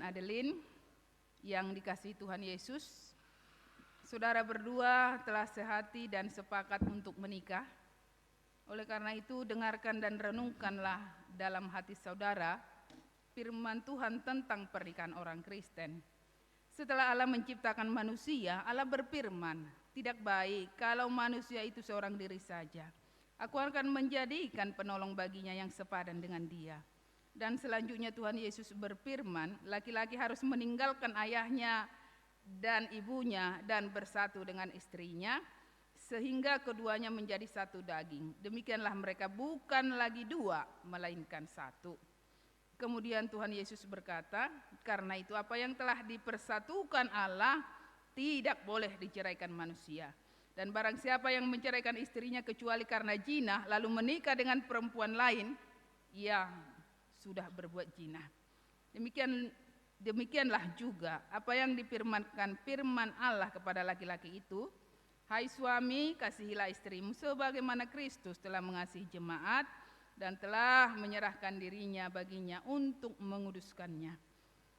Adeline yang dikasihi Tuhan Yesus, saudara berdua telah sehati dan sepakat untuk menikah. Oleh karena itu, dengarkan dan renungkanlah dalam hati saudara firman Tuhan tentang pernikahan orang Kristen. Setelah Allah menciptakan manusia, Allah berfirman, "Tidak baik kalau manusia itu seorang diri saja. Aku akan menjadikan penolong baginya yang sepadan dengan dia." Dan selanjutnya Tuhan Yesus berfirman, laki-laki harus meninggalkan ayahnya dan ibunya dan bersatu dengan istrinya, sehingga keduanya menjadi satu daging. Demikianlah mereka bukan lagi dua, melainkan satu. Kemudian Tuhan Yesus berkata, karena itu apa yang telah dipersatukan Allah tidak boleh diceraikan manusia. Dan barang siapa yang menceraikan istrinya kecuali karena zina, lalu menikah dengan perempuan lain, ia sudah berbuat zina. Demikianlah juga apa yang difirmankan firman Allah kepada laki-laki itu, "Hai suami, kasihilah istrimu sebagaimana Kristus telah mengasihi jemaat dan telah menyerahkan dirinya baginya untuk menguduskannya."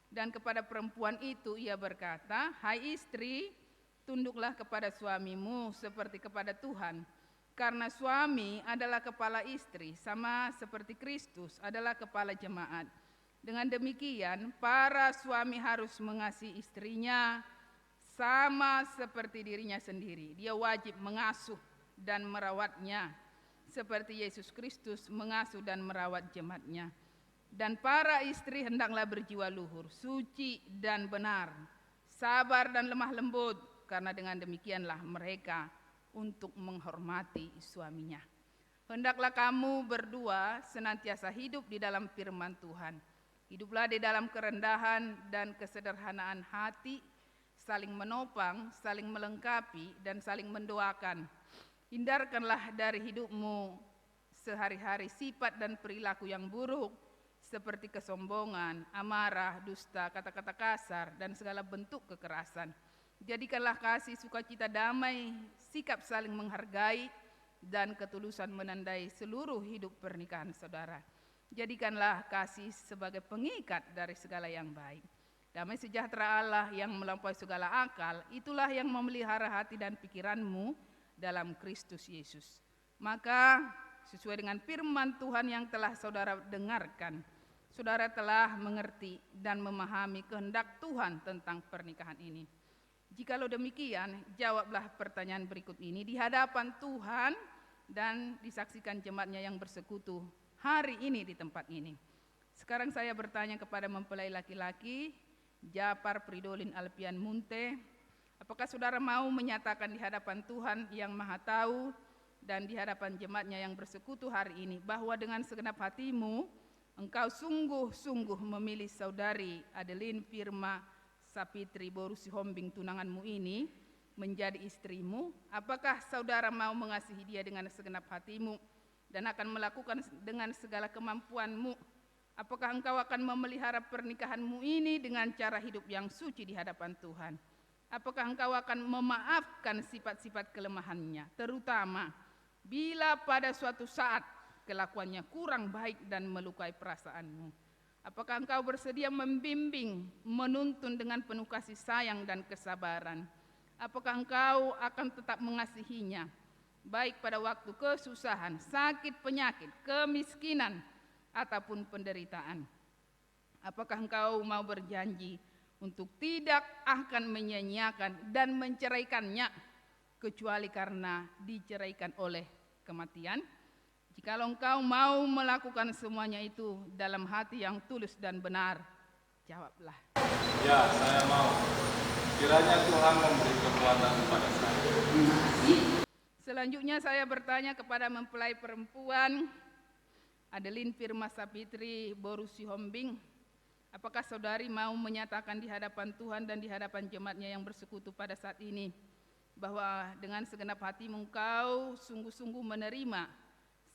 Dan kepada perempuan itu ia berkata, "Hai istri, tunduklah kepada suamimu seperti kepada Tuhan. Karena suami adalah kepala istri, sama seperti Kristus adalah kepala jemaat. Dengan demikian, para suami harus mengasihi istrinya sama seperti dirinya sendiri. Dia wajib mengasuh dan merawatnya, seperti Yesus Kristus mengasuh dan merawat jemaat-Nya. Dan para istri hendaklah berjiwa luhur, suci dan benar, sabar dan lemah lembut, karena dengan demikianlah mereka untuk menghormati suaminya. Hendaklah kamu berdua senantiasa hidup di dalam firman Tuhan. Hiduplah di dalam kerendahan dan kesederhanaan hati, saling menopang, saling melengkapi, dan saling mendoakan. Hindarkanlah dari hidupmu sehari-hari sifat dan perilaku yang buruk, seperti kesombongan, amarah, dusta, kata-kata kasar, dan segala bentuk kekerasan. Jadikanlah kasih, sukacita, damai, sikap saling menghargai, dan ketulusan menandai seluruh hidup pernikahan saudara. Jadikanlah kasih sebagai pengikat dari segala yang baik. Damai sejahtera Allah yang melampaui segala akal, itulah yang memelihara hati dan pikiranmu dalam Kristus Yesus. Maka sesuai dengan firman Tuhan yang telah saudara dengarkan, saudara telah mengerti dan memahami kehendak Tuhan tentang pernikahan ini. Jikalau demikian, jawablah pertanyaan berikut ini di hadapan Tuhan dan disaksikan jemaat-Nya yang bersekutu hari ini di tempat ini. Sekarang saya bertanya kepada mempelai laki-laki, Japar Fridolin Alpian Munte, apakah saudara mau menyatakan di hadapan Tuhan yang Maha Tahu dan di hadapan jemaat-Nya yang bersekutu hari ini bahwa dengan segenap hatimu engkau sungguh-sungguh memilih saudari Adeline Firma Sapitri Boru Sihombing tunanganmu ini menjadi istrimu? Apakah saudara mau mengasihi dia dengan segenap hatimu dan akan melakukan dengan segala kemampuanmu? Apakah engkau akan memelihara pernikahanmu ini dengan cara hidup yang suci di hadapan Tuhan? Apakah engkau akan memaafkan sifat-sifat kelemahannya, terutama bila pada suatu saat kelakuannya kurang baik dan melukai perasaanmu? Apakah engkau bersedia membimbing, menuntun dengan penuh kasih sayang dan kesabaran? Apakah engkau akan tetap mengasihinya, baik pada waktu kesusahan, sakit, penyakit, kemiskinan, ataupun penderitaan? Apakah engkau mau berjanji untuk tidak akan menyia-nyiakan dan menceraikannya, kecuali karena diceraikan oleh kematian? Jikalau engkau mau melakukan semuanya itu dalam hati yang tulus dan benar, jawablah. Ya, saya mau. Kiranya Tuhan memberi kekuatan kepada saya. Selanjutnya saya bertanya kepada mempelai perempuan Adeline Firma Sapitri Boru Sihombing, apakah saudari mau menyatakan di hadapan Tuhan dan di hadapan jemaat-Nya yang bersekutu pada saat ini bahwa dengan segenap hatimu engkau sungguh-sungguh menerima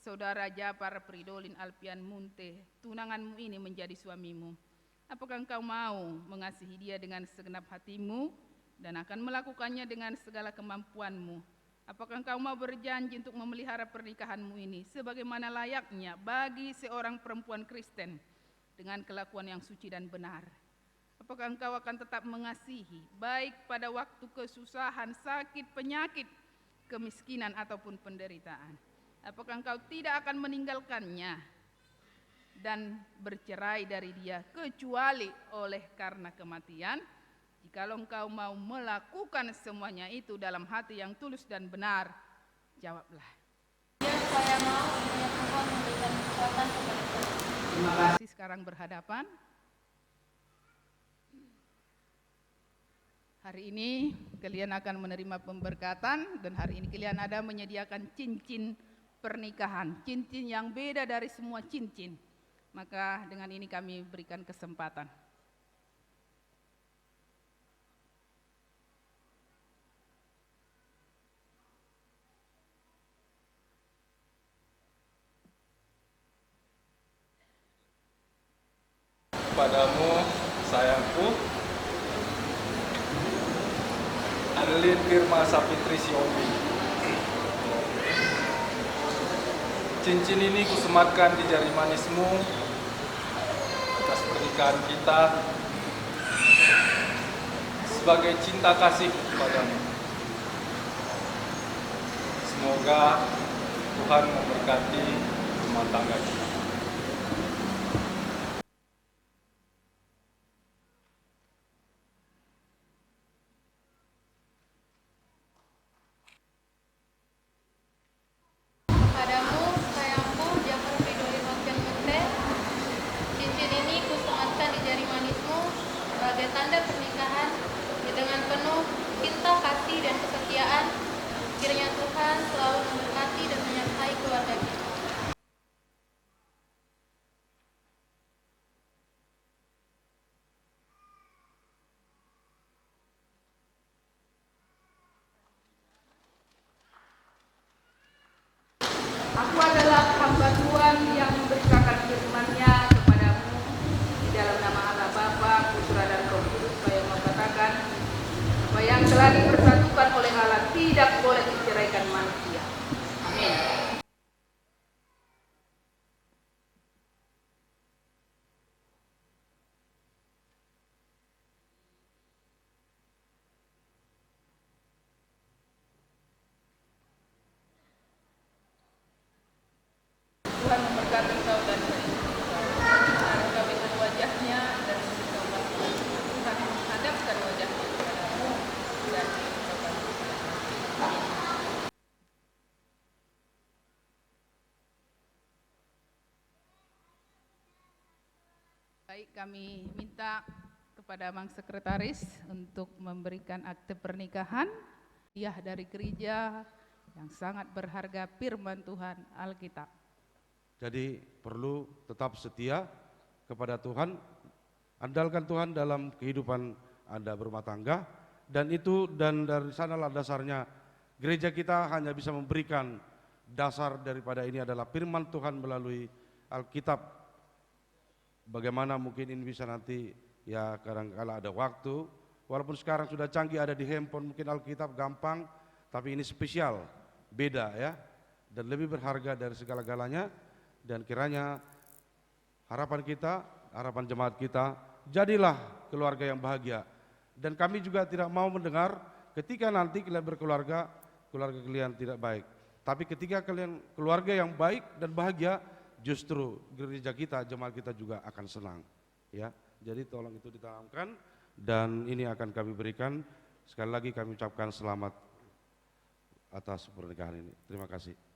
saudara Japar Fridolin Alpian Munte tunanganmu ini menjadi suamimu? Apakah engkau mau mengasihi dia dengan segenap hatimu dan akan melakukannya dengan segala kemampuanmu? Apakah engkau mau berjanji untuk memelihara pernikahanmu ini sebagaimana layaknya bagi seorang perempuan Kristen dengan kelakuan yang suci dan benar? Apakah engkau akan tetap mengasihi, baik pada waktu kesusahan, sakit, penyakit, kemiskinan, ataupun penderitaan? Apakah engkau tidak akan meninggalkannya dan bercerai dari dia kecuali oleh karena kematian? Jikalau engkau mau melakukan semuanya itu dalam hati yang tulus dan benar, jawablah. Ya, saya mau kiranya Tuhan memberikan kekuatan kepada saya. Terima kasih. Sekarang berhadapan. Hari ini kalian akan menerima pemberkatan dan hari ini kalian ada menyediakan cincin pernikahan, cincin yang beda dari semua cincin. Maka dengan ini kami berikan kesempatan. Kepadamu, sayangku, Adeline Firma Sapitri Siopi. Cincin ini kusematkan di jari manismu atas pernikahan kita sebagai cinta kasih kepadamu. Semoga Tuhan memberkati rumah tangga kita. Kepadamu, sayangku, Jafar Fridoli Hoken Mete, cincin ini kusematkan di jari manismu sebagai tanda pernikahan dengan penuh cinta, kasih, dan kesetiaan. Kiranya Tuhan selalu memberkati dan menyertai keluarga kita. Aku adalah hamba Tuhan yang memberitakan firman-Nya kepadamu di dalam nama Allah Bapa, Putra dan Roh Kudus, supaya mengatakan apa yang telah dipersatukan oleh Allah tidak boleh diceraikan manusia. Amin. Tuhan memberkati engkau dan menghadapkan wajahnya dan memberikan rahmat. Tuhan menghadapkan wajahnya kepadamu dan memberikan rahmat. Baik, kami minta kepada Mang Sekretaris untuk memberikan akte pernikahan hadiah dari gereja yang sangat berharga, firman Tuhan Alkitab. Jadi perlu tetap setia kepada Tuhan, andalkan Tuhan dalam kehidupan Anda berumah tangga, dan dari sanalah dasarnya gereja kita hanya bisa memberikan dasar daripada ini adalah firman Tuhan melalui Alkitab. Bagaimana mungkin ini bisa nanti ya kadang-kala ada waktu, walaupun sekarang sudah canggih ada di handphone mungkin Alkitab gampang, tapi ini spesial, beda ya, dan lebih berharga dari segala-galanya. Dan kiranya harapan kita, harapan jemaat kita, jadilah keluarga yang bahagia. Dan kami juga tidak mau mendengar ketika nanti kalian berkeluarga, keluarga kalian tidak baik. Tapi ketika kalian keluarga yang baik dan bahagia, justru gereja kita, jemaat kita juga akan senang. Ya, jadi tolong itu ditanamkan dan ini akan kami berikan. Sekali lagi kami ucapkan selamat atas pernikahan ini. Terima kasih.